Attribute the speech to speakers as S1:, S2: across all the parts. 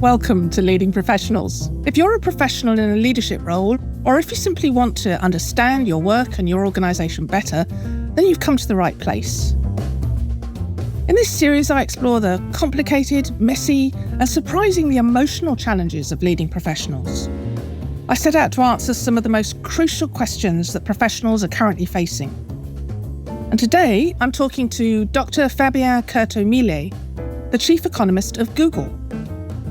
S1: Welcome to Leading Professionals. If you're a professional in a leadership role, or if you simply want to understand your work and your organisation better, then you've come to the right place. In this series, I explore the complicated, messy, and surprisingly emotional challenges of leading professionals. I set out to answer some of the most crucial questions that professionals are currently facing. And today, I'm talking to Dr. Fabien Curto Millet, the Chief Economist of Google.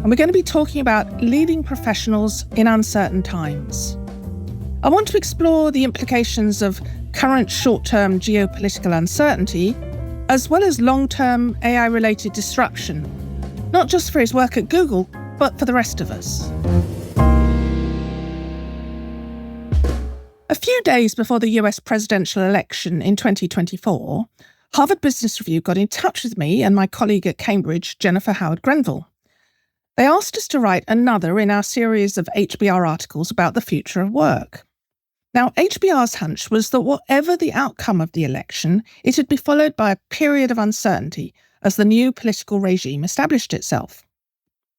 S1: And we're going to be talking about leading professionals in uncertain times. I want to explore the implications of current short-term geopolitical uncertainty, as well as long-term AI-related disruption, not just for his work at Google, but for the rest of us. A few days before the US presidential election in 2024, Harvard Business Review got in touch with me and my colleague at Cambridge, Jennifer Howard Grenville. They asked us to write another in our series of HBR articles about the future of work. Now, HBR's hunch was that whatever the outcome of the election, it would be followed by a period of uncertainty as the new political regime established itself.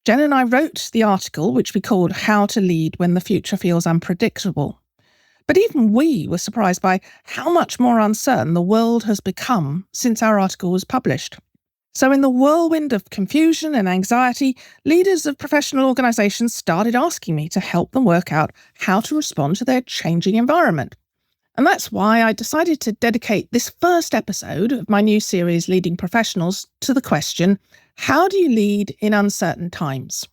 S1: Jen and I wrote the article, which we called How to Lead When the Future Feels Unpredictable. But even we were surprised by how much more uncertain the world has become since our article was published. So in the whirlwind of confusion and anxiety, leaders of professional organisations started asking me to help them work out how to respond to their changing environment. And that's why I decided to dedicate this first episode of my new series, Leading Professionals, to the question, how do you lead in uncertain times?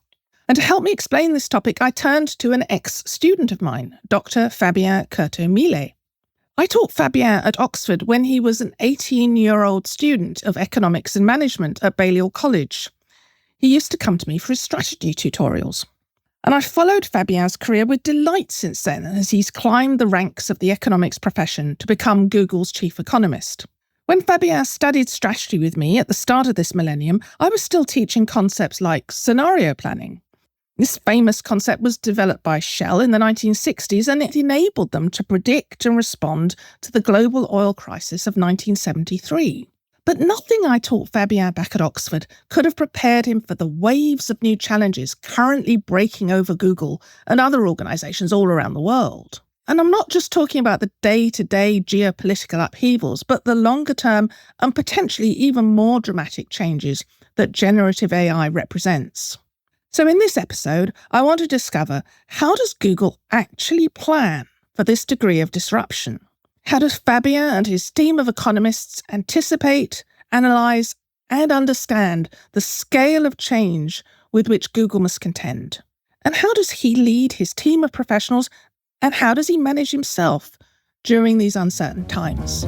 S1: And to help me explain this topic, I turned to an ex-student of mine, Dr. Fabien Curto Millet. I taught Fabien at Oxford when he was an 18-year-old student of economics and management at Balliol College. He used to come to me for his strategy tutorials. And I've followed Fabien's career with delight since then, as he's climbed the ranks of the economics profession to become Google's chief economist. When Fabien studied strategy with me at the start of this millennium, I was still teaching concepts like scenario planning. This famous concept was developed by Shell in the 1960s, and it enabled them to predict and respond to the global oil crisis of 1973. But nothing I taught Fabien back at Oxford could have prepared him for the waves of new challenges currently breaking over Google and other organisations all around the world. And I'm not just talking about the day-to-day geopolitical upheavals, but the longer-term and potentially even more dramatic changes that generative AI represents. So in this episode, I want to discover, how does Google actually plan for this degree of disruption? How does Fabien and his team of economists anticipate, analyse, and understand the scale of change with which Google must contend? And how does he lead his team of professionals, and how does he manage himself during these uncertain times?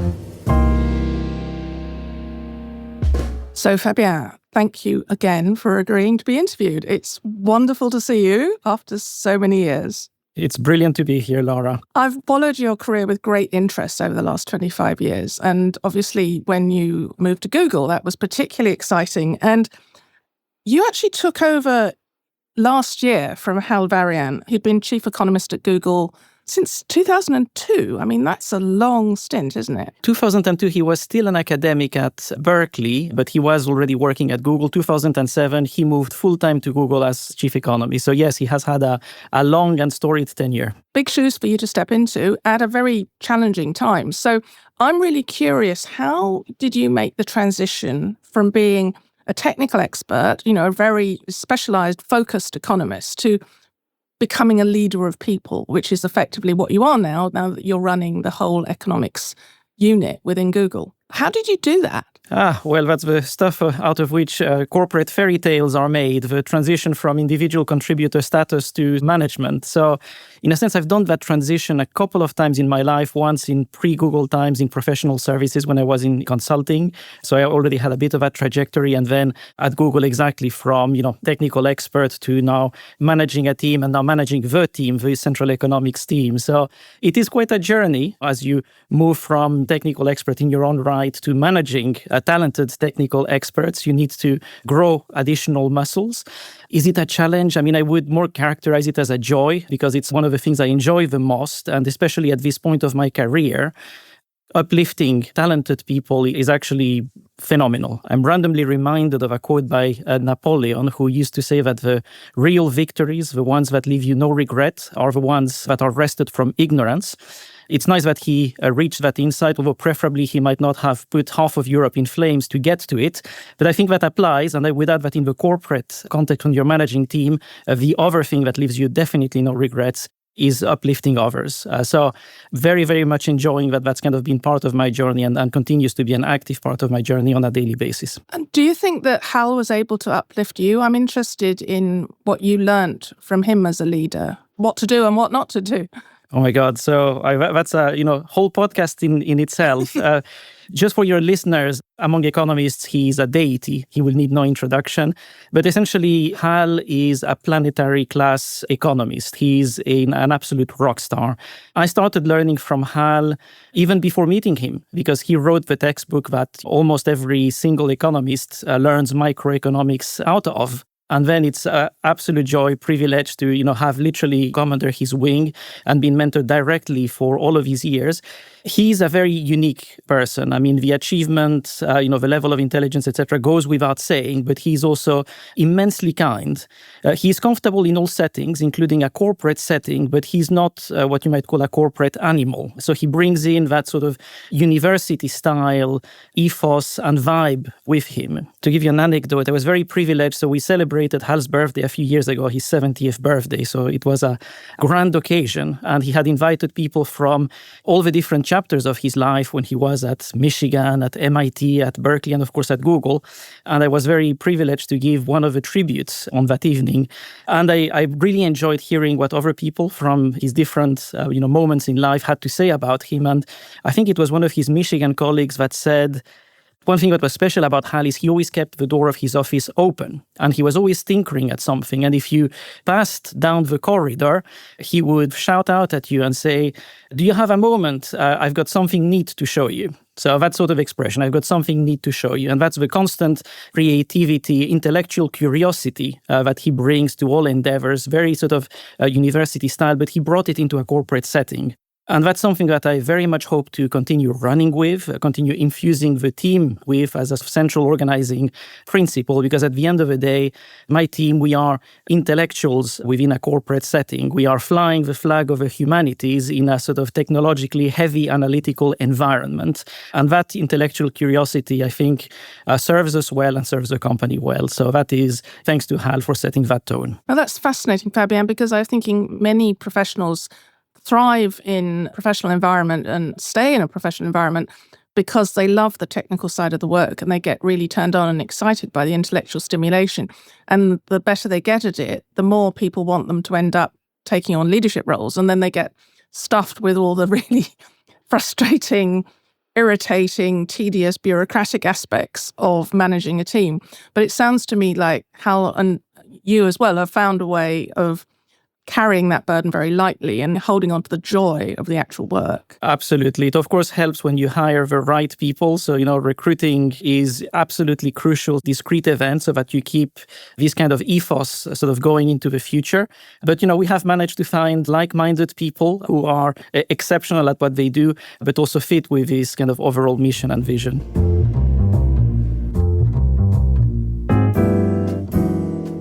S1: So Fabien, thank you again for agreeing to be interviewed. It's wonderful to see you after so many years.
S2: It's brilliant to be here, Laura.
S1: I've followed your career with great interest over the last 25 years. And obviously, when you moved to Google, that was particularly exciting. And you actually took over last year from Hal Varian, who'd been chief economist at Google since 2002. I mean, that's a long stint, isn't it?
S2: 2002, he was still an academic at Berkeley, but he was already working at Google. 2007, he moved full-time to Google as chief economist. So yes, he has had a long and storied tenure.
S1: Big shoes for you to step into at a very challenging time. So I'm really curious, how did you make the transition from being a technical expert, a very specialized, focused economist, to becoming a leader of people, which is effectively what you are now that you're running the whole economics unit within Google? How did you do that?
S2: Well, that's the stuff out of which corporate fairy tales are made, the transition from individual contributor status to management. So in a sense, I've done that transition a couple of times in my life, once in pre-Google times in professional services when I was in consulting. So I already had a bit of a trajectory. And then at Google, exactly from, technical expert to now managing a team and now managing the team, the central economics team. So it is quite a journey as you move from technical expert in your own right to managing talented technical experts. You need to grow additional muscles. Is it a challenge? I mean, I would more characterize it as a joy, because it's one of the things I enjoy the most, and especially at this point of my career. uplifting talented people is actually phenomenal. I'm randomly reminded of a quote by Napoleon, who used to say that the real victories, the ones that leave you no regret, are the ones that are wrested from ignorance. It's nice that he reached that insight, although preferably he might not have put half of Europe in flames to get to it. But I think that applies, and I would add that in the corporate context when you're managing team, the other thing that leaves you definitely no regrets is uplifting others. So very, very much enjoying that that's kind of been part of my journey and continues to be an active part of my journey on a daily basis.
S1: And do you think that Hal was able to uplift you? I'm interested in what you learnt from him as a leader, what to do and what not to do.
S2: Oh my God! So that's a whole podcast in itself. Just for your listeners, among economists, he's a deity. He will need no introduction. But essentially, Hal is a planetary class economist. He's an absolute rock star. I started learning from Hal even before meeting him, because he wrote the textbook that almost every single economist learns microeconomics out of. And then it's an absolute joy, privilege to, have literally come under his wing and been mentored directly for all of his years. He's a very unique person. I mean, the achievement, the level of intelligence, etc., goes without saying, but he's also immensely kind. He's comfortable in all settings, including a corporate setting, but he's not what you might call a corporate animal. So he brings in that sort of university style ethos and vibe with him. To give you an anecdote, I was very privileged. So we celebrated Hal's birthday a few years ago, his 70th birthday. So it was a grand occasion. And he had invited people from all the different chapters of his life when he was at Michigan, at MIT, at Berkeley, and of course at Google. And I was very privileged to give one of the tributes on that evening. And I really enjoyed hearing what other people from his different moments in life had to say about him. And I think it was one of his Michigan colleagues that said, one thing that was special about Hal is he always kept the door of his office open, and he was always tinkering at something. And if you passed down the corridor, he would shout out at you and say, "Do you have a moment? I've got something neat to show you." So that sort of expression, "I've got something neat to show you." And that's the constant creativity, intellectual curiosity that he brings to all endeavors, very sort of university style, but he brought it into a corporate setting. And that's something that I very much hope to continue running with, continue infusing the team with as a central organizing principle, because at the end of the day, my team, we are intellectuals within a corporate setting. We are flying the flag of the humanities in a sort of technologically heavy analytical environment. And that intellectual curiosity, I think, serves us well and serves the company well. So that is thanks to Hal for setting that tone.
S1: Well, that's fascinating, Fabien, because I'm thinking many professionals thrive in professional environment and stay in a professional environment because they love the technical side of the work and they get really turned on and excited by the intellectual stimulation. And the better they get at it, the more people want them to end up taking on leadership roles. And then they get stuffed with all the really frustrating, irritating, tedious, bureaucratic aspects of managing a team. But it sounds to me like Hal and you as well have found a way of carrying that burden very lightly and holding on to the joy of the actual work.
S2: Absolutely. It, of course, helps when you hire the right people. So, recruiting is absolutely crucial, discrete event, so that you keep this kind of ethos sort of going into the future. But, we have managed to find like-minded people who are exceptional at what they do, but also fit with this kind of overall mission and vision.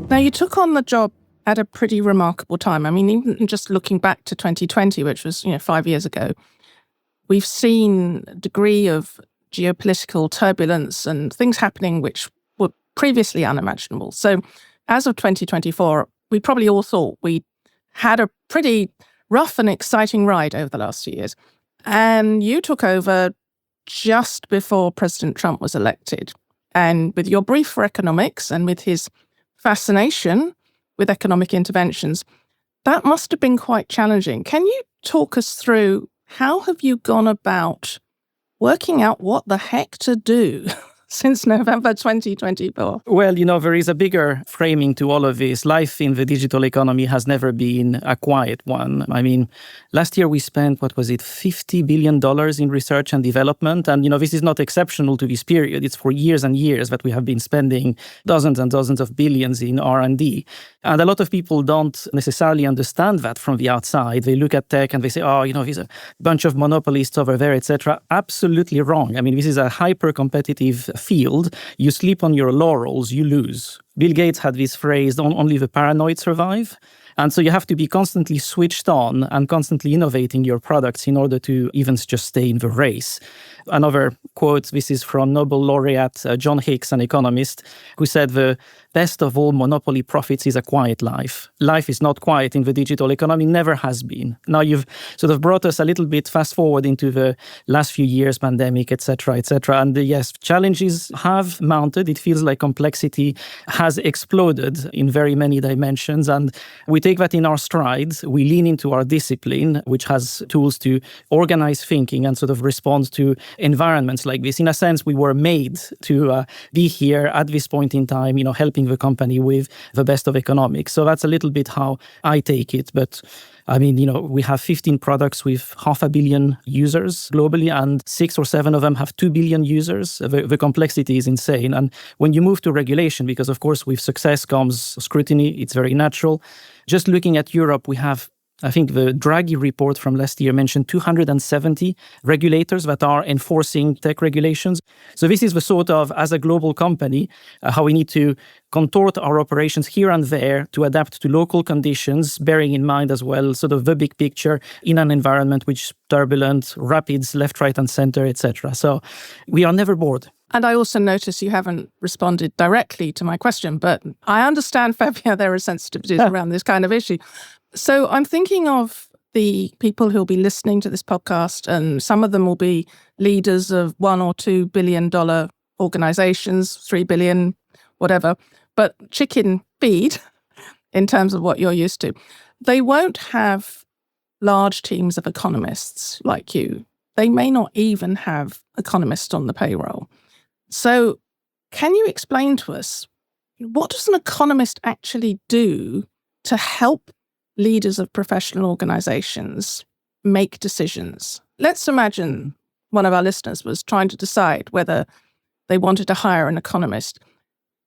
S1: Now, you took on the job at a pretty remarkable time. I mean, even just looking back to 2020, which was, 5 years ago, we've seen a degree of geopolitical turbulence and things happening which were previously unimaginable. So as of 2024, we probably all thought we had a pretty rough and exciting ride over the last 2 years. And you took over just before President Trump was elected. And with your brief for economics and with his fascination with economic interventions, that must have been quite challenging. Can you talk us through how have you gone about working out what the heck to do since November 2024?
S2: Well, there is a bigger framing to all of this. Life in the digital economy has never been a quiet one. I mean, last year we spent, $50 billion in research and development. And, this is not exceptional to this period. It's for years and years that we have been spending dozens and dozens of billions in R&D. And a lot of people don't necessarily understand that from the outside. They look at tech and they say, there's a bunch of monopolists over there, etc. Absolutely wrong. I mean, this is a hyper-competitive field. You sleep on your laurels, you lose. Bill Gates had this phrase, only the paranoid survive. And so you have to be constantly switched on and constantly innovating your products in order to even just stay in the race. Another quote, this is from Nobel laureate John Hicks, an economist, who said the best of all monopoly profits is a quiet life. Life is not quiet in the digital economy, never has been. Now you've sort of brought us a little bit fast forward into the last few years, pandemic, etc., etc. And yes, challenges have mounted. It feels like complexity has exploded in very many dimensions. And we take that in our stride. We lean into our discipline, which has tools to organize thinking and sort of respond to environments like this. In a sense, we were made to be here at this point in time, helping the company with the best of economics. So that's a little bit how I take it. But I mean, we have 15 products with 500 million users globally, and 6 or 7 of them have 2 billion users. The complexity is insane. And when you move to regulation, because of course with success comes scrutiny, it's very natural. Just looking at Europe, we have, I think the Draghi report from last year mentioned 270 regulators that are enforcing tech regulations. So this is the sort of, as a global company, how we need to contort our operations here and there to adapt to local conditions, bearing in mind as well sort of the big picture in an environment which is turbulent, rapids, left, right, and center, etc. So we are never bored.
S1: And I also notice you haven't responded directly to my question, but I understand, Fabien, there are sensitivities around this kind of issue. So I'm thinking of the people who'll be listening to this podcast, and some of them will be leaders of $1 or $2 billion organizations, 3 billion, whatever, but chicken feed in terms of what you're used to. They won't have large teams of economists like you. They may not even have economists on the payroll. So can you explain to us, what does an economist actually do to help leaders of professional organizations make decisions? Let's imagine one of our listeners was trying to decide whether they wanted to hire an economist.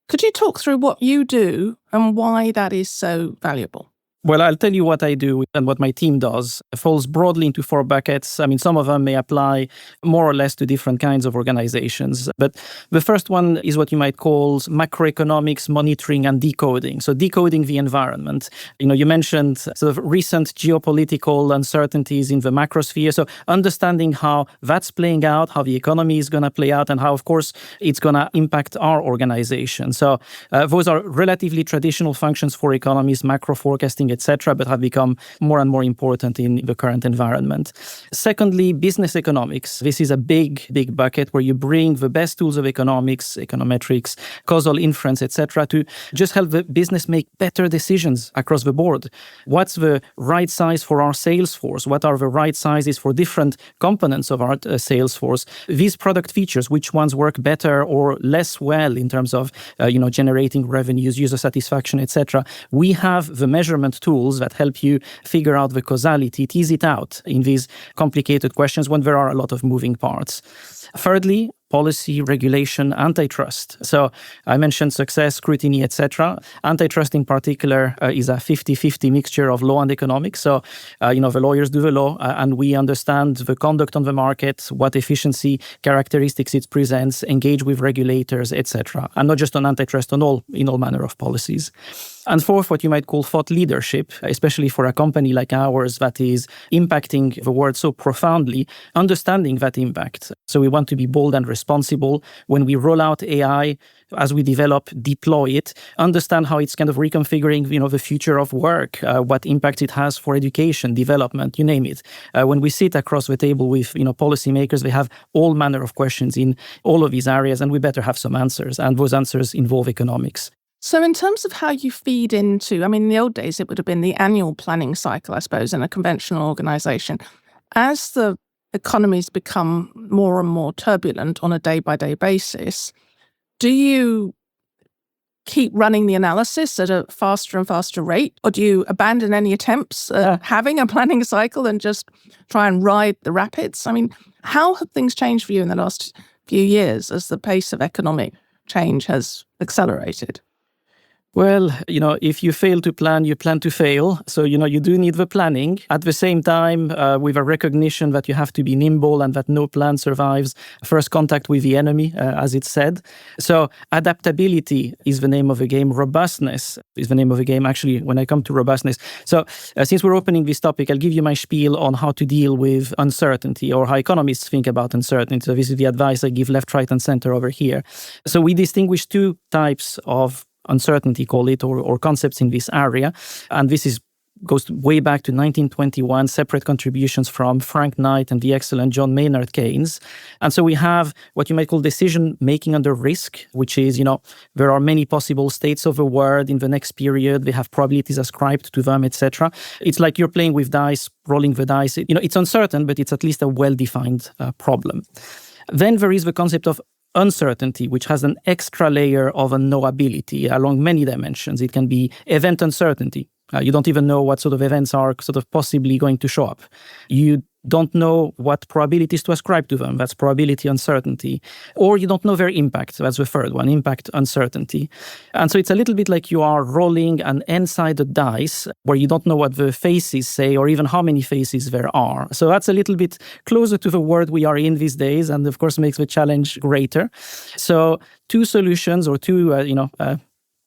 S1: Could you talk through what you do and why that is so valuable?
S2: Well, I'll tell you what I do and what my team does. It falls broadly into 4 buckets. I mean, some of them may apply more or less to different kinds of organizations. But the first one is what you might call macroeconomics monitoring and decoding. So decoding the environment. You mentioned sort of recent geopolitical uncertainties in the macrosphere. So understanding how that's playing out, how the economy is going to play out, and how, of course, it's going to impact our organization. So those are relatively traditional functions for economists, macro forecasting, etc., but have become more and more important in the current environment. Secondly, business economics. This is a big bucket where you bring the best tools of economics, econometrics, causal inference, etc., to just help the business make better decisions across the board. What's the right size for our sales force? What are the right sizes for different components of our sales force? These product features, which ones work better or less well in terms of generating revenues, user satisfaction, etc. We have the measurement tools that help you figure out the causality, tease it out in these complicated questions when there are a lot of moving parts. Thirdly, policy, regulation, antitrust. So I mentioned success, scrutiny, etc. Antitrust in particular is a 50-50 mixture of law and economics. So, the lawyers do the law and we understand the conduct on the market, what efficiency characteristics it presents, engage with regulators, etc. And not just on antitrust, in all manner of policies. And fourth, what you might call thought leadership, especially for a company like ours that is impacting the world so profoundly, understanding that impact. So we want to be bold and responsible when we roll out AI, as we develop, deploy it, understand how it's kind of reconfiguring, the future of work, what impact it has for education, development, you name it. When we sit across the table with, policymakers, they have all manner of questions in all of these areas, and we better have some answers. And those answers involve economics.
S1: So in terms of how you feed into, in the old days, it would have been the annual planning cycle, I suppose, in a conventional organization. As the economies become more and more turbulent on a day-by-day basis, Do you keep running the analysis at a faster and faster rate? Or do you abandon any attempts at having a planning cycle and just try and ride the rapids? I mean, how have things changed for you in the last few years as the pace of economic change has accelerated?
S2: Well, if you fail to plan, you plan to fail. So, you do need the planning. At the same time, with a recognition that you have to be nimble and that no plan survives first contact with the enemy, as it's said. So adaptability is the name of the game. Robustness is the name of the game, actually, when I come to robustness. So since we're opening this topic, I'll give you my spiel on how to deal with uncertainty or how economists think about uncertainty. So this is the advice I give left, right, and center over here. So we distinguish two types of uncertainty, call it, or concepts in this area. And this goes way back to 1921, separate contributions from Frank Knight and the excellent John Maynard Keynes. And so we have what you might call decision-making under risk, which is, there are many possible states of the world in the next period. They have probabilities ascribed to them, etc. It's like you're playing with dice, rolling the dice. It's uncertain, but it's at least a well-defined problem. Then there is the concept of uncertainty, which has an extra layer of unknowability along many dimensions. It can be event uncertainty. You don't even know what sort of events are sort of possibly going to show up. You don't know what probabilities to ascribe to them. That's probability uncertainty. Or you don't know their impact. That's the third one, impact uncertainty. And so it's a little bit like you are rolling an n-sided dice where you don't know what the faces say or even how many faces there are. So that's a little bit closer to the world we are in these days and, of course, makes the challenge greater. So two solutions or two,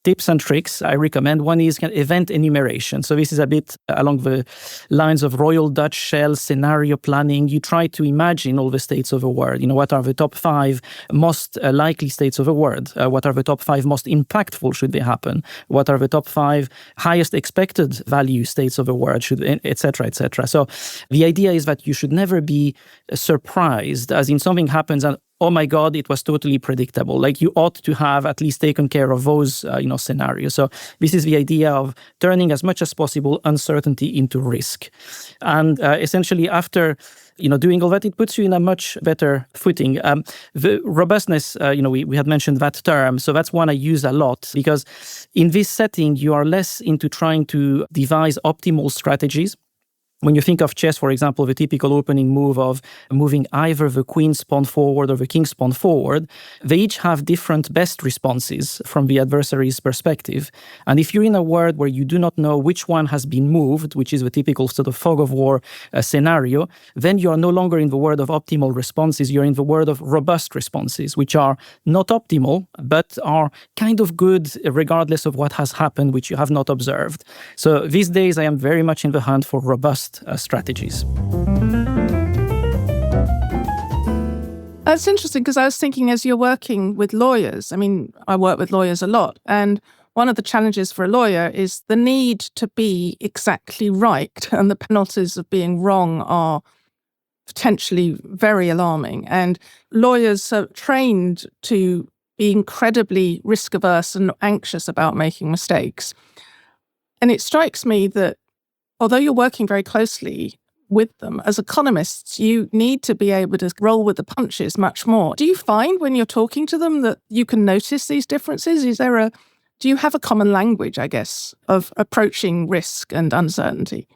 S2: tips and tricks I recommend. One is event enumeration. So this is a bit along the lines of Royal Dutch Shell scenario planning. You try to imagine all the states of the world. What are the top 5 most likely states of the world? What are the top 5 most impactful should they happen? What are the top 5 highest expected value states of the world, et cetera, et cetera. So the idea is that you should never be surprised, as in something happens and oh my God, it was totally predictable. Like you ought to have at least taken care of those, scenarios. So this is the idea of turning as much as possible uncertainty into risk. And essentially after, doing all that, it puts you in a much better footing. The robustness, we had mentioned that term. So that's one I use a lot because in this setting, you are less into trying to devise optimal strategies. When you think of chess, for example, the typical opening move of moving either the queen's pawn forward or the king's pawn forward, they each have different best responses from the adversary's perspective. And if you're in a world where you do not know which one has been moved, which is the typical sort of fog of war scenario, then you are no longer in the world of optimal responses. You're in the world of robust responses, which are not optimal, but are kind of good regardless of what has happened, which you have not observed. So these days, I am very much in the hunt for robust strategies.
S1: That's interesting because I was thinking as you're working with lawyers, I work with lawyers a lot, and one of the challenges for a lawyer is the need to be exactly right, and the penalties of being wrong are potentially very alarming. And lawyers are trained to be incredibly risk-averse and anxious about making mistakes. And it strikes me that although you're working very closely with them, as economists, you need to be able to roll with the punches much more. Do you find when you're talking to them that you can notice these differences? Do you have a common language, I guess, of approaching risk and uncertainty?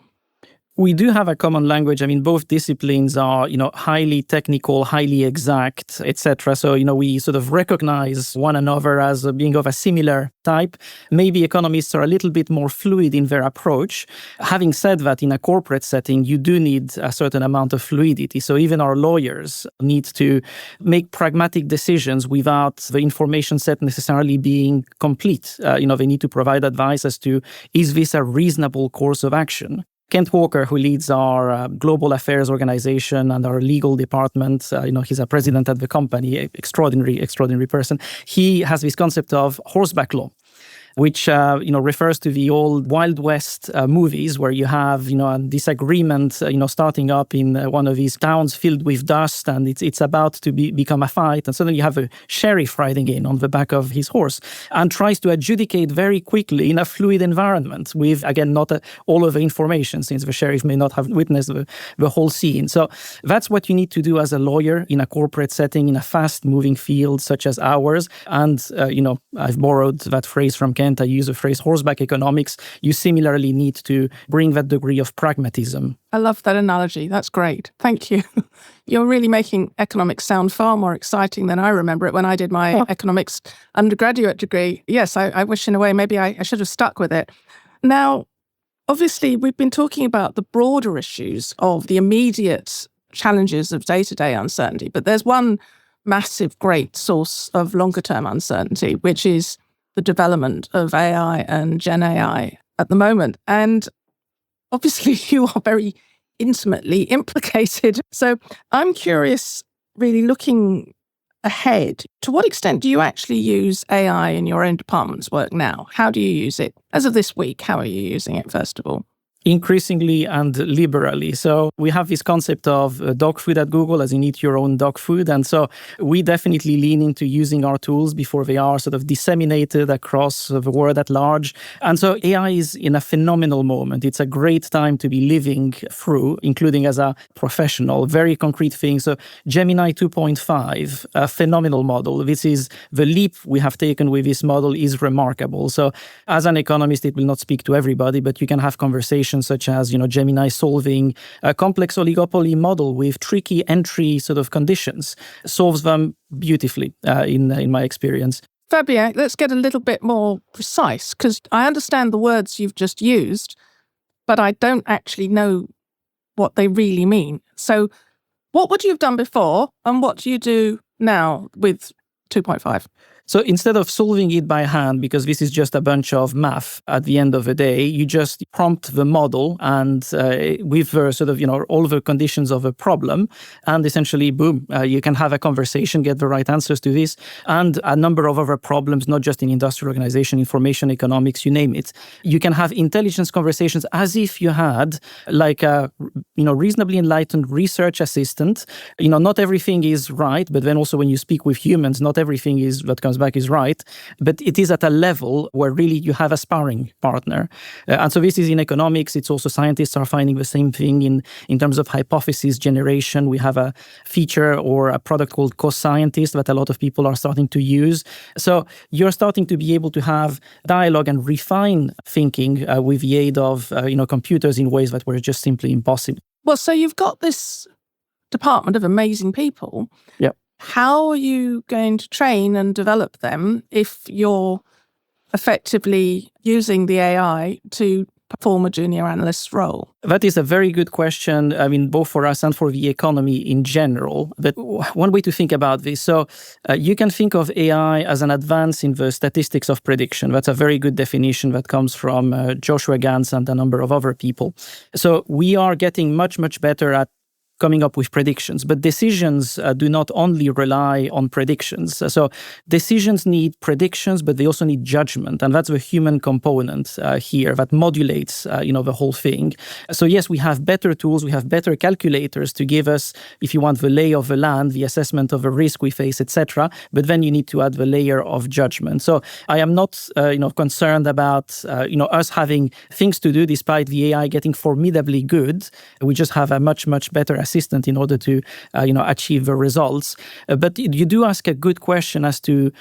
S2: We do have a common language. Both disciplines are, highly technical, highly exact, etc. So, we sort of recognize one another as being of a similar type. Maybe economists are a little bit more fluid in their approach. Having said that, in a corporate setting, you do need a certain amount of fluidity. So even our lawyers need to make pragmatic decisions without the information set necessarily being complete. They need to provide advice as to, is this a reasonable course of action? Kent Walker, who leads our global affairs organization and our legal department, he's a president at the company, extraordinary person. He has this concept of horseback law. which refers to the old Wild West movies where you have a disagreement starting up in one of these towns filled with dust, and it's about to become a fight, and suddenly you have a sheriff riding in on the back of his horse and tries to adjudicate very quickly in a fluid environment with, again, not all of the information, since the sheriff may not have witnessed the whole scene. So that's what you need to do as a lawyer in a corporate setting, in a fast-moving field such as ours. And, I've borrowed that phrase from Kent. I use the phrase horseback economics. You similarly need to bring that degree of pragmatism.
S1: I love that analogy. That's great. Thank you. You're really making economics sound far more exciting than I remember it when I did my economics undergraduate degree. Yes, I wish in a way maybe I should have stuck with it. Now, obviously, we've been talking about the broader issues of the immediate challenges of day-to-day uncertainty, but there's one massive, great source of longer-term uncertainty, which is the development of AI and Gen AI at the moment. And obviously, you are very intimately implicated. So I'm curious, really looking ahead, to what extent do you actually use AI in your own department's work now? How do you use it? As of this week, how are you using it, first of all?
S2: Increasingly and liberally. So we have this concept of dog food at Google, as in eat your own dog food. And so we definitely lean into using our tools before they are sort of disseminated across the world at large. And so AI is in a phenomenal moment. It's a great time to be living through, including as a professional, very concrete things. So Gemini 2.5, a phenomenal model. This is the leap we have taken with this model is remarkable. So as an economist, it will not speak to everybody, but you can have conversations such as, Gemini solving a complex oligopoly model with tricky entry sort of conditions, solves them beautifully in my experience.
S1: Fabien, let's get a little bit more precise, because I understand the words you've just used, but I don't actually know what they really mean. So what would you have done before, and what do you do now with 2.5?
S2: So instead of solving it by hand, because this is just a bunch of math at the end of the day, you just prompt the model and with sort of, all the conditions of a problem, and essentially, boom, you can have a conversation, get the right answers to this, and a number of other problems, not just in industrial organization, information economics, you name it. You can have intelligence conversations as if you had like a, reasonably enlightened research assistant. Not everything is right, but then also when you speak with humans, not everything is what comes back is right, but it is at a level where really you have a sparring partner. And so this is in economics. It's also scientists are finding the same thing in terms of hypothesis generation. We have a feature or a product called Co-Scientist that a lot of people are starting to use. So you're starting to be able to have dialogue and refine thinking with the aid of computers in ways that were just simply impossible.
S1: Well, so you've got this department of amazing people.
S2: Yeah.
S1: How are you going to train and develop them if you're effectively using the AI to perform a junior analyst's role?
S2: That is a very good question, both for us and for the economy in general. But one way to think about this, so you can think of AI as an advance in the statistics of prediction. That's a very good definition that comes from Joshua Gans and a number of other people. So we are getting much, much better at coming up with predictions. But decisions do not only rely on predictions. So decisions need predictions, but they also need judgment. And that's the human component here that modulates, the whole thing. So yes, we have better tools, we have better calculators to give us, if you want, the lay of the land, the assessment of a risk we face, etc. But then you need to add the layer of judgment. So I am not, concerned about, us having things to do despite the AI getting formidably good. We just have a much, much better assistant in order to, achieve the results. But you do ask a good question as to,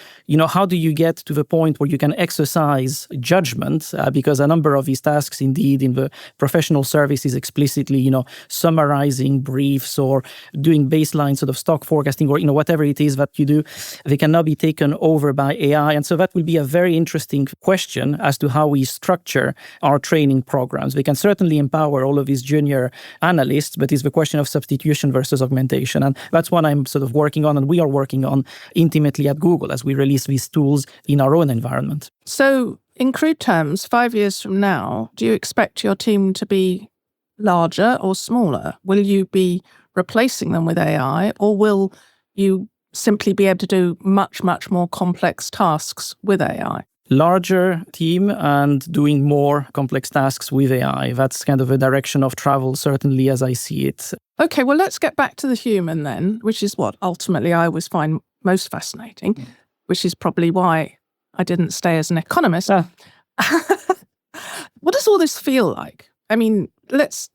S2: how do you get to the point where you can exercise judgment? Because a number of these tasks, indeed, in the professional services explicitly, summarizing briefs or doing baseline sort of stock forecasting or, whatever it is that you do, they cannot be taken over by AI. And so that will be a very interesting question as to how we structure our training programs. We can certainly empower all of these junior analysts, but it's the question of substitution versus augmentation. And that's what I'm sort of working on, and we are working on intimately at Google as we release these tools in our own environment.
S1: So in crude terms, 5 years from now, do you expect your team to be larger or smaller? Will you be replacing them with AI, or will you simply be able to do much, much more complex tasks with AI?
S2: larger team and doing more complex tasks with AI. That's kind of a direction of travel, certainly as I see it.
S1: Okay, well, let's get back to the human then, which is what ultimately I always find most fascinating, which is probably why I didn't stay as an economist. What does all this feel like? I mean, let's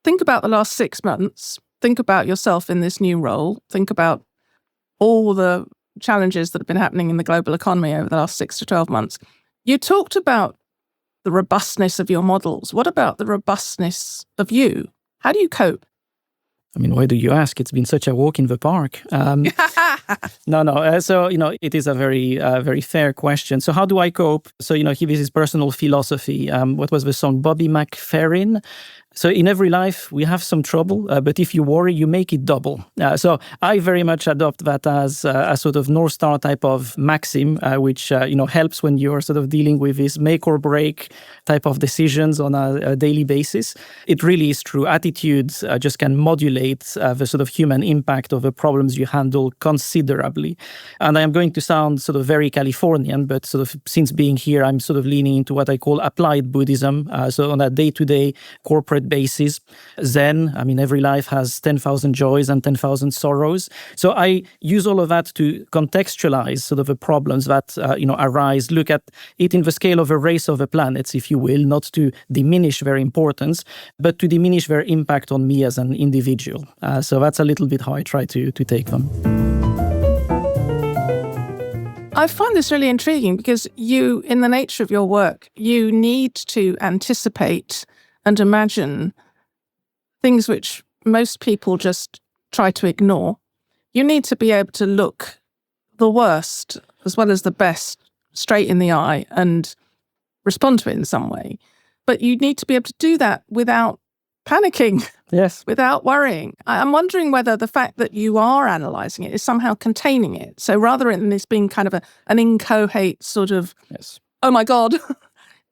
S1: think about the last 6 months. Think about yourself in this new role. Think about all the challenges that have been happening in the global economy over the last 6 to 12 months. You talked about the robustness of your models. What about the robustness of you? How do you cope?
S2: I mean, why do you ask? It's been such a walk in the park. No. So, it is a very fair question. So how do I cope? So, this is personal philosophy. What was the song? Bobby McFerrin. So in every life, we have some trouble, but if you worry, you make it double. So I very much adopt that as a sort of North Star type of maxim, which, helps when you're sort of dealing with this make or break type of decisions on a daily basis. It really is true. Attitudes just can modulate the sort of human impact of the problems you handle considerably. And I am going to sound sort of very Californian, but sort of since being here, I'm sort of leaning into what I call applied Buddhism. So on a day-to-day corporate basis. Zen, I mean, every life has 10,000 joys and 10,000 sorrows. So I use all of that to contextualize sort of the problems that, arise, look at it in the scale of a race of the planets, if you will, not to diminish their importance, but to diminish their impact on me as an individual. So that's a little bit how I try to take them.
S1: I find this really intriguing because you, in the nature of your work, you need to anticipate and imagine things which most people just try to ignore. You need to be able to look the worst as well as the best straight in the eye and respond to it in some way. But you need to be able to do that without panicking,
S2: yes,
S1: without worrying. I'm wondering whether the fact that you are analysing it is somehow containing it. So rather than this being kind of an inchoate sort of,
S2: yes,
S1: oh my God,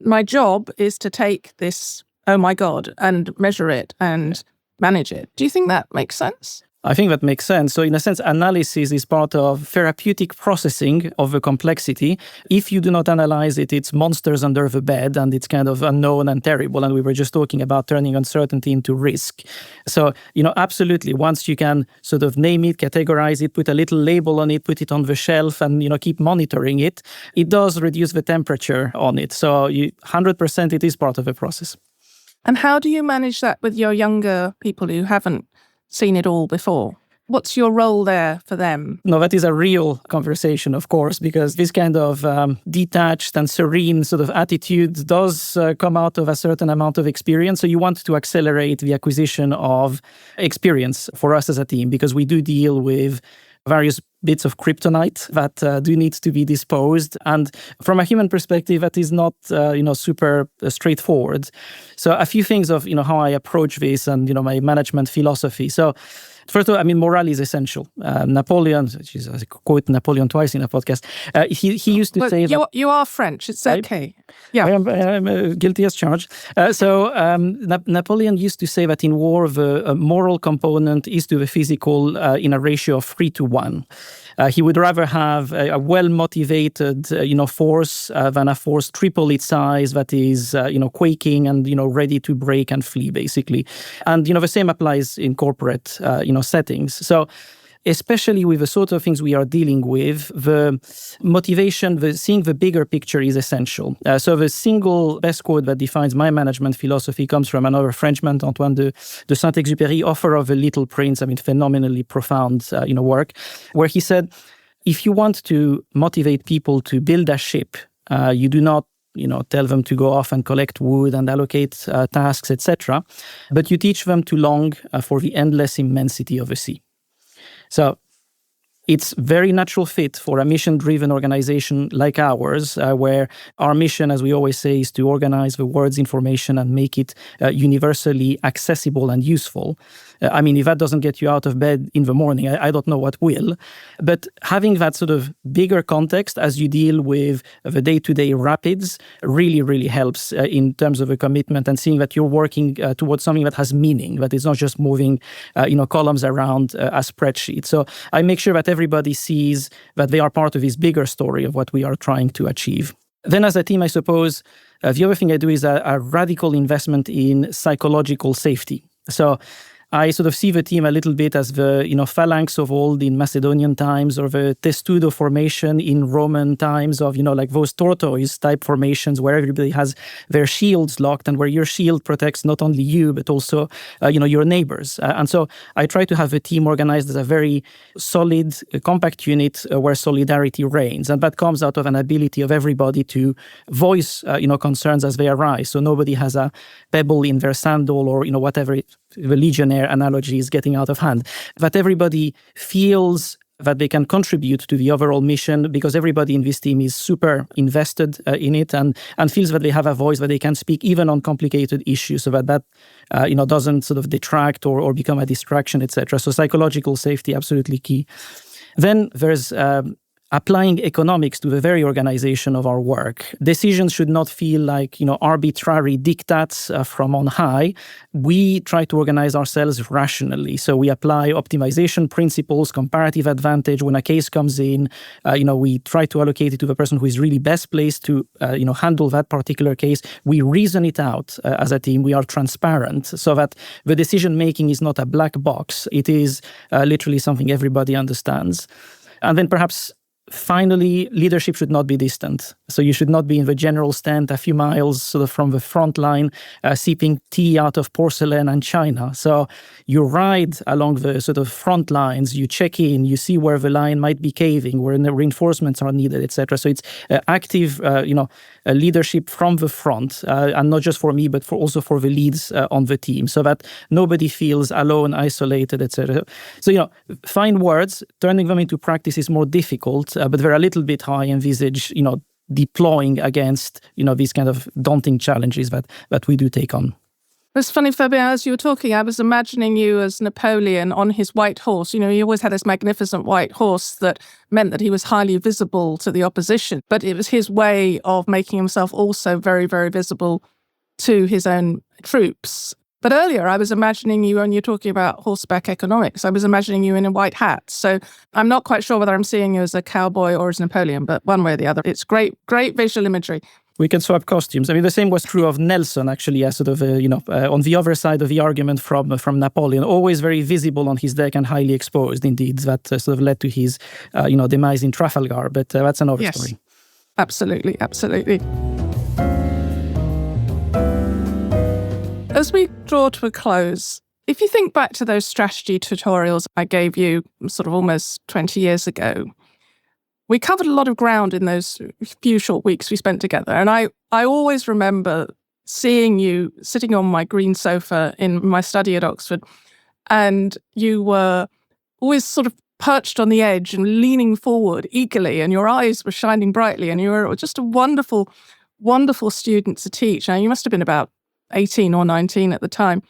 S1: my job is to take this oh my God, and measure it and manage it. Do you think that makes sense?
S2: I think that makes sense. So in a sense, analysis is part of therapeutic processing of the complexity. If you do not analyze it, it's monsters under the bed and it's kind of unknown and terrible. And we were just talking about turning uncertainty into risk. So, absolutely, once you can sort of name it, categorize it, put a little label on it, put it on the shelf and, keep monitoring it, it does reduce the temperature on it. So 100% it is part of the process.
S1: And how do you manage that with your younger people who haven't seen it all before? What's your role there for them?
S2: No, that is a real conversation, of course, because this kind of detached and serene sort of attitude does come out of a certain amount of experience. So you want to accelerate the acquisition of experience for us as a team, because we do deal with various bits of kryptonite that do need to be disposed. And from a human perspective, that is not, super straightforward. So a few things of, how I approach this and, my management philosophy. So first of all, morale is essential. Napoleon, I quote Napoleon twice in a podcast, he used to say that...
S1: You are French, it's okay. Yeah.
S2: I am guilty as charged. Napoleon used to say that in war, the moral component is to the physical in a ratio of 3-1. He would rather have a well-motivated, force than a force triple its size that is, quaking and, ready to break and flee, basically. And, the same applies in corporate, settings. So especially with the sort of things we are dealing with, the motivation, seeing the bigger picture is essential. So the single best quote that defines my management philosophy comes from another Frenchman, Antoine de Saint-Exupéry, author of The Little Prince, phenomenally profound, work, where he said, if you want to motivate people to build a ship, you do not tell them to go off and collect wood and allocate tasks, etc. But you teach them to long for the endless immensity of the sea. So it's very natural fit for a mission-driven organization like ours, where our mission, as we always say, is to organize the world's information and make it universally accessible and useful. If that doesn't get you out of bed in the morning, I don't know what will. But having that sort of bigger context as you deal with the day-to-day rapids really, really helps in terms of a commitment and seeing that you're working towards something that has meaning, that it's not just moving, columns around a spreadsheet. So I make sure that everybody sees that they are part of this bigger story of what we are trying to achieve. Then as a team, I suppose, the other thing I do is a radical investment in psychological safety. So I sort of see the team a little bit as the phalanx of old in Macedonian times, or the testudo formation in Roman times of like those tortoise type formations where everybody has their shields locked and where your shield protects not only you but also your neighbors. And so I try to have the team organized as a very solid, compact unit where solidarity reigns, and that comes out of an ability of everybody to voice concerns as they arise. So nobody has a pebble in their sandal or whatever the legionnaire analogy is getting out of hand. That everybody feels that they can contribute to the overall mission because everybody in this team is super invested in it and feels that they have a voice, that they can speak even on complicated issues, so that doesn't sort of detract or become a distraction, etc. So psychological safety, absolutely key. Then there's applying economics to the very organization of our work. Decisions should not feel like, arbitrary diktats from on high. We try to organize ourselves rationally. So we apply optimization principles, comparative advantage. When a case comes in, we try to allocate it to the person who is really best placed to, handle that particular case. We reason it out as a team. We are transparent so that the decision making is not a black box. It is literally something everybody understands. And then perhaps finally, leadership should not be distant. So you should not be in the general stand a few miles sort of from the front line, sipping tea out of porcelain and china. So you ride along the sort of front lines, you check in, you see where the line might be caving, where the reinforcements are needed, etc. So it's active, leadership from the front, and not just for me, but also for the leads on the team, so that nobody feels alone, isolated, etc. So, fine words, turning them into practice is more difficult, but they're a little bit how I envisage, deploying against, these kind of daunting challenges that we do take on.
S1: It's funny, Fabien, as you were talking, I was imagining you as Napoleon on his white horse. He always had this magnificent white horse that meant that he was highly visible to the opposition, but it was his way of making himself also very, very visible to his own troops. But earlier, I was imagining you, when you're talking about horseback economics, I was imagining you in a white hat. So I'm not quite sure whether I'm seeing you as a cowboy or as Napoleon, but one way or the other. It's great visual imagery.
S2: We can swap costumes. I mean, the same was true of Nelson, actually, as sort of, on the other side of the argument from Napoleon, always very visible on his deck and highly exposed, indeed. That sort of led to his, demise in Trafalgar. But that's another story.
S1: Absolutely, absolutely. As we draw to a close, if you think back to those strategy tutorials I gave you sort of almost 20 years ago, we covered a lot of ground in those few short weeks we spent together. And I always remember seeing you sitting on my green sofa in my study at Oxford, and you were always sort of perched on the edge and leaning forward eagerly, and your eyes were shining brightly, and you were just a wonderful, wonderful student to teach. Now, you must have been about 18 or 19 at the time.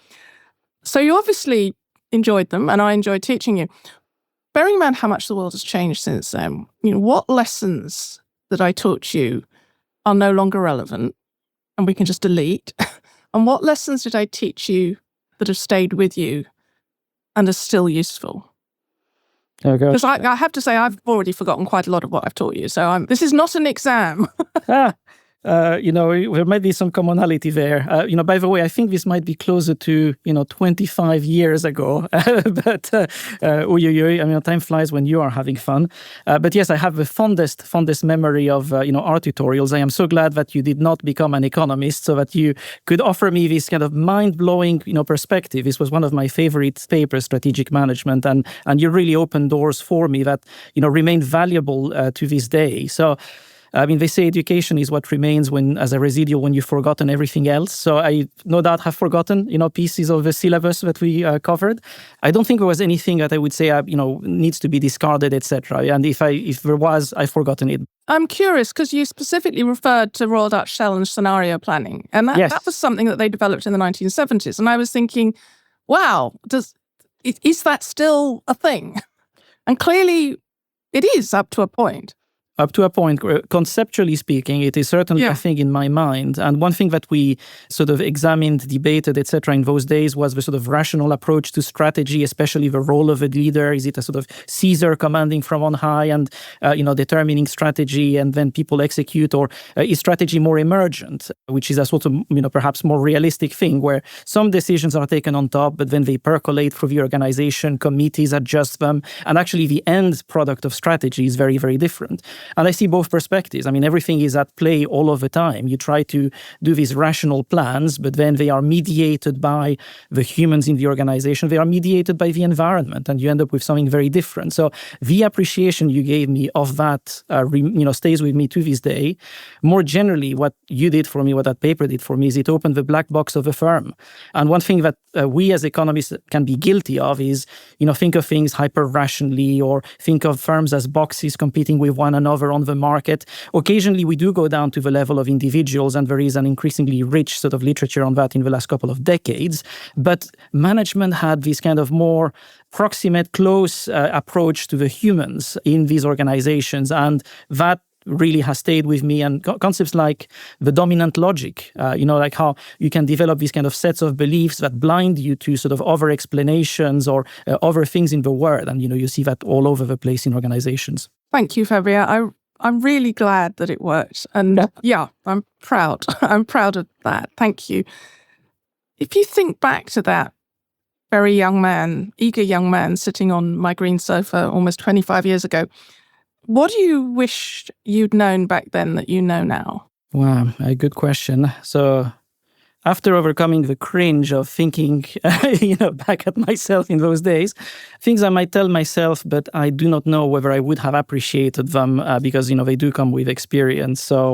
S1: So you obviously enjoyed them, and I enjoyed teaching you. Bearing in mind how much the world has changed since then, what lessons that I taught you are no longer relevant and we can just delete? And what lessons did I teach you that have stayed with you and are still useful? Because I have to say, I've already forgotten quite a lot of what I've taught you. So this is not an exam.
S2: There might be some commonality there. By the way, I think this might be closer to, 25 years ago. But, time flies when you are having fun. But yes, I have the fondest memory of, our tutorials. I am so glad that you did not become an economist so that you could offer me this kind of mind-blowing, perspective. This was one of my favorite papers, strategic management, and you really opened doors for me that, remain valuable to this day. So, they say education is what remains as a residual when you've forgotten everything else. So I no doubt have forgotten, pieces of the syllabus that we covered. I don't think there was anything that I would say, needs to be discarded, etc. And if there was, I've forgotten it.
S1: I'm curious because you specifically referred to Royal Dutch Shell and scenario planning. And that was something that they developed in the 1970s. And I was thinking, wow, is that still a thing? And clearly it is up to a point.
S2: Up to a point, conceptually speaking, it is certainly a thing in my mind. And one thing that we sort of examined, debated, etc. in those days was the sort of rational approach to strategy, especially the role of a leader. Is it a sort of Caesar commanding from on high and, determining strategy and then people execute? Or is strategy more emergent, which is a sort of, perhaps more realistic thing where some decisions are taken on top, but then they percolate through the organization, committees adjust them. And actually the end product of strategy is very, very different. And I see both perspectives. I mean, everything is at play all of the time. You try to do these rational plans, but then they are mediated by the humans in the organization. They are mediated by the environment, and you end up with something very different. So the appreciation you gave me of that, stays with me to this day. More generally, what you did for me, what that paper did for me, is it opened the black box of a firm. And one thing that we as economists can be guilty of is, think of things hyper-rationally or think of firms as boxes competing with one another on the market. Occasionally, we do go down to the level of individuals, and there is an increasingly rich sort of literature on that in the last couple of decades. But management had this kind of more proximate, close approach to the humans in these organizations, and that really has stayed with me. And concepts like the dominant logic, like how you can develop these kind of sets of beliefs that blind you to sort of other explanations or other things in the world. And, you see that all over the place in organizations.
S1: Thank you, Fabien. I'm really glad that it worked. And I'm proud. I'm proud of that. Thank you. If you think back to that very eager young man sitting on my green sofa almost 25 years ago, what do you wish you'd known back then that you know now?
S2: Wow, a good question. So after overcoming the cringe of thinking, back at myself in those days, things I might tell myself, but I do not know whether I would have appreciated them because, they do come with experience. So,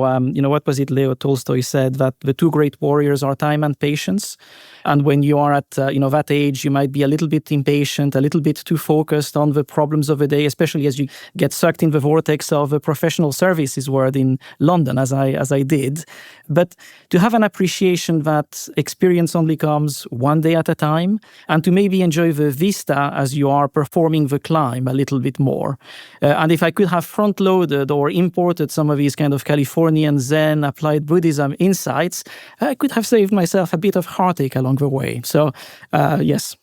S2: what was it Leo Tolstoy said, that the two great warriors are time and patience. And when you are at, that age, you might be a little bit impatient, a little bit too focused on the problems of the day, especially as you get sucked in the vortex of the professional services world in London, as I did. But to have an appreciation that experience only comes one day at a time, and to maybe enjoy the vista as you are performing the climb a little bit more. And if I could have front-loaded or imported some of these kind of Californian Zen applied Buddhism insights, I could have saved myself a bit of heartache along the way. So, yes.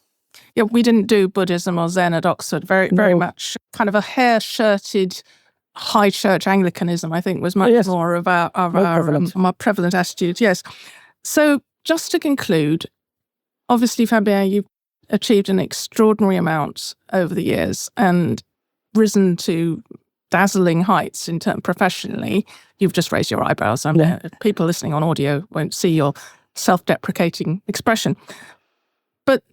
S1: Yeah, we didn't do Buddhism or Zen at Oxford. Very much kind of a hair-shirted high church Anglicanism, I think, was much more of our more prevalent attitudes. Yes. So just to conclude, obviously, Fabien, you've achieved an extraordinary amount over the years and risen to dazzling heights in terms professionally. You've just raised your eyebrows. People listening on audio won't see your self-deprecating expression. But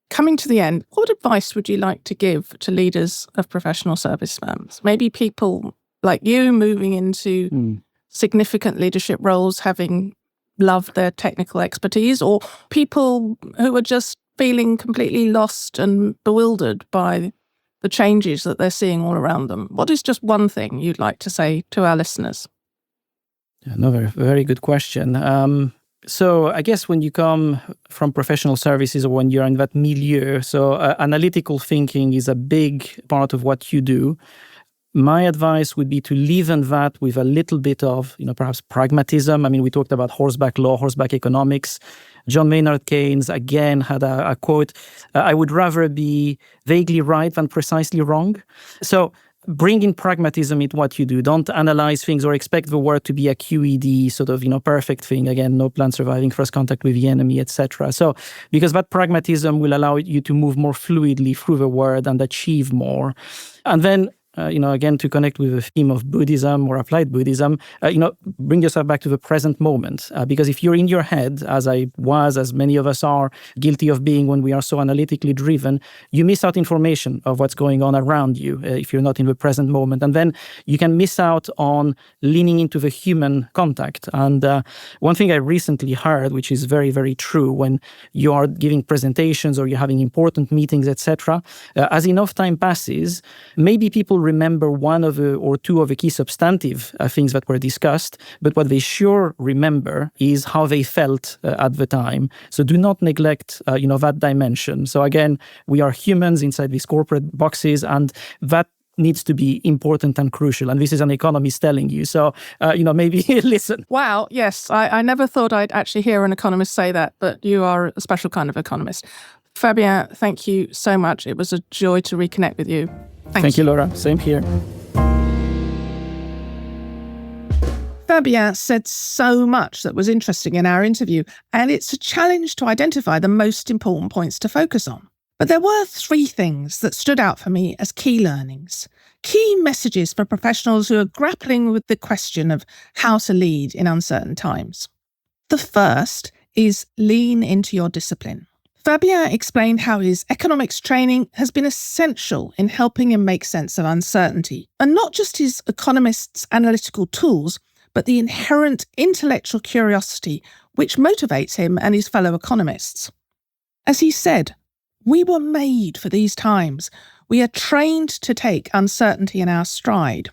S1: coming to the end, what advice would you like to give to leaders of professional service firms? Maybe people like you moving into significant leadership roles, having loved their technical expertise, or people who are just feeling completely lost and bewildered by the changes that they're seeing all around them. What is just one thing you'd like to say to our listeners?
S2: Another very good question. So I guess when you come from professional services or when you're in that milieu, so analytical thinking is a big part of what you do. My advice would be to live in that with a little bit of, perhaps pragmatism. I mean, we talked about horseback law, horseback economics. John Maynard Keynes, again, had a quote, I would rather be vaguely right than precisely wrong. So bring in pragmatism in what you do. Don't analyze things or expect the world to be a QED sort of, perfect thing. Again, no plan surviving first contact with the enemy, etc. So, because that pragmatism will allow you to move more fluidly through the world and achieve more. And then, again, to connect with the theme of Buddhism or applied Buddhism, bring yourself back to the present moment. Because if you're in your head, as many of us are guilty of being when we are so analytically driven, you miss out information of what's going on around you if you're not in the present moment. And then you can miss out on leaning into the human contact. And one thing I recently heard, which is very, very true, when you are giving presentations or you're having important meetings, etc., as enough time passes, maybe people remember one of or two of the key substantive things that were discussed, but what they sure remember is how they felt at the time. So do not neglect, that dimension. So again, we are humans inside these corporate boxes, and that needs to be important and crucial. And this is an economist telling you. So, maybe listen.
S1: Wow, yes. I never thought I'd actually hear an economist say that, but you are a special kind of economist. Fabien, thank you so much. It was a joy to reconnect with you.
S2: Thank you, Laura. Same here.
S1: Fabien said so much that was interesting in our interview, and it's a challenge to identify the most important points to focus on. But there were 3 things that stood out for me as key learnings, key messages for professionals who are grappling with the question of how to lead in uncertain times. The first is lean into your discipline. Fabien explained how his economics training has been essential in helping him make sense of uncertainty, and not just his economist's analytical tools, but the inherent intellectual curiosity which motivates him and his fellow economists. As he said, we were made for these times. We are trained to take uncertainty in our stride.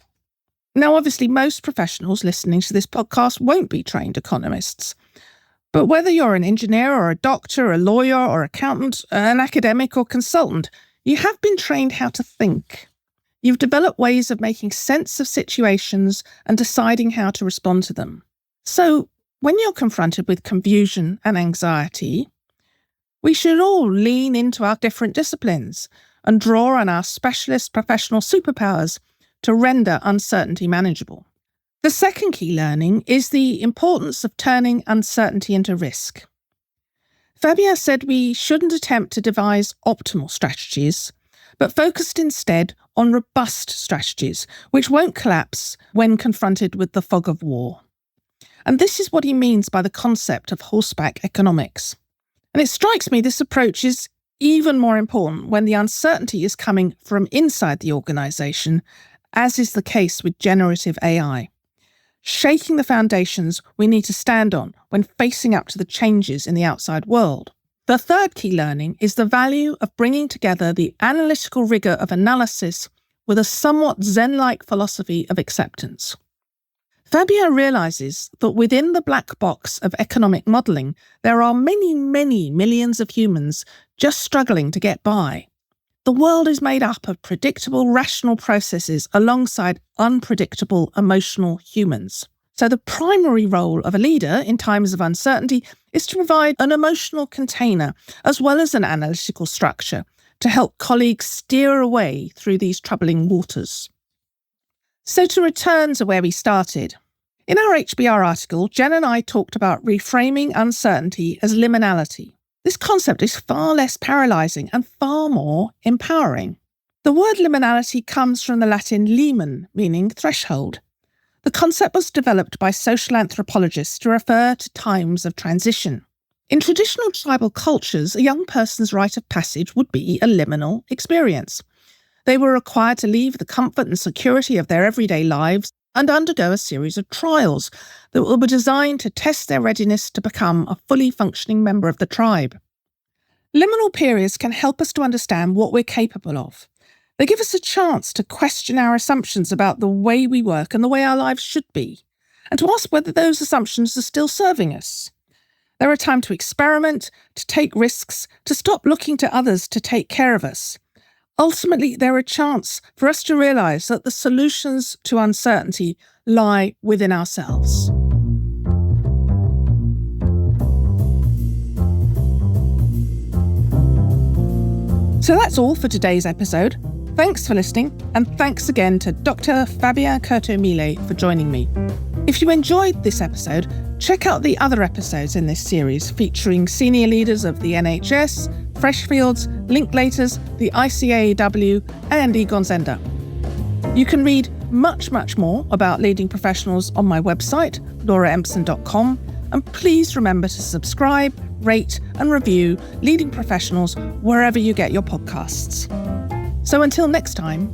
S1: Now, obviously, most professionals listening to this podcast won't be trained economists. But whether you're an engineer or a doctor, a lawyer or accountant, an academic or consultant, you have been trained how to think. You've developed ways of making sense of situations and deciding how to respond to them. So, when you're confronted with confusion and anxiety, we should all lean into our different disciplines and draw on our specialist professional superpowers to render uncertainty manageable. The second key learning is the importance of turning uncertainty into risk. Fabien said we shouldn't attempt to devise optimal strategies, but focused instead on robust strategies, which won't collapse when confronted with the fog of war. And this is what he means by the concept of horseback economics. And it strikes me this approach is even more important when the uncertainty is coming from inside the organisation, as is the case with generative AI, shaking the foundations we need to stand on when facing up to the changes in the outside world. The third key learning is the value of bringing together the analytical rigour of analysis with a somewhat Zen-like philosophy of acceptance. Fabien realises that within the black box of economic modelling, there are many, many millions of humans just struggling to get by. The world is made up of predictable, rational processes alongside unpredictable, emotional humans. So the primary role of a leader in times of uncertainty is to provide an emotional container as well as an analytical structure to help colleagues steer away through these troubling waters. So to return to where we started. In our HBR article, Jen and I talked about reframing uncertainty as liminality. This concept is far less paralysing and far more empowering. The word liminality comes from the Latin limen, meaning threshold. The concept was developed by social anthropologists to refer to times of transition. In traditional tribal cultures, a young person's rite of passage would be a liminal experience. They were required to leave the comfort and security of their everyday lives and undergo a series of trials that were designed to test their readiness to become a fully functioning member of the tribe. Liminal periods can help us to understand what we're capable of. They give us a chance to question our assumptions about the way we work and the way our lives should be, and to ask whether those assumptions are still serving us. They're a time to experiment, to take risks, to stop looking to others to take care of us. Ultimately, they're a chance for us to realise that the solutions to uncertainty lie within ourselves. So that's all for today's episode. Thanks for listening, and thanks again to Dr. Fabien Curto Millet for joining me. If you enjoyed this episode, check out the other episodes in this series featuring senior leaders of the NHS, Freshfields, Linklaters, the ICAEW and Egon Zehnder. You can read much, much more about leading professionals on my website, lauraempson.com, and please remember to subscribe, rate and review Leading Professionals wherever you get your podcasts. So until next time,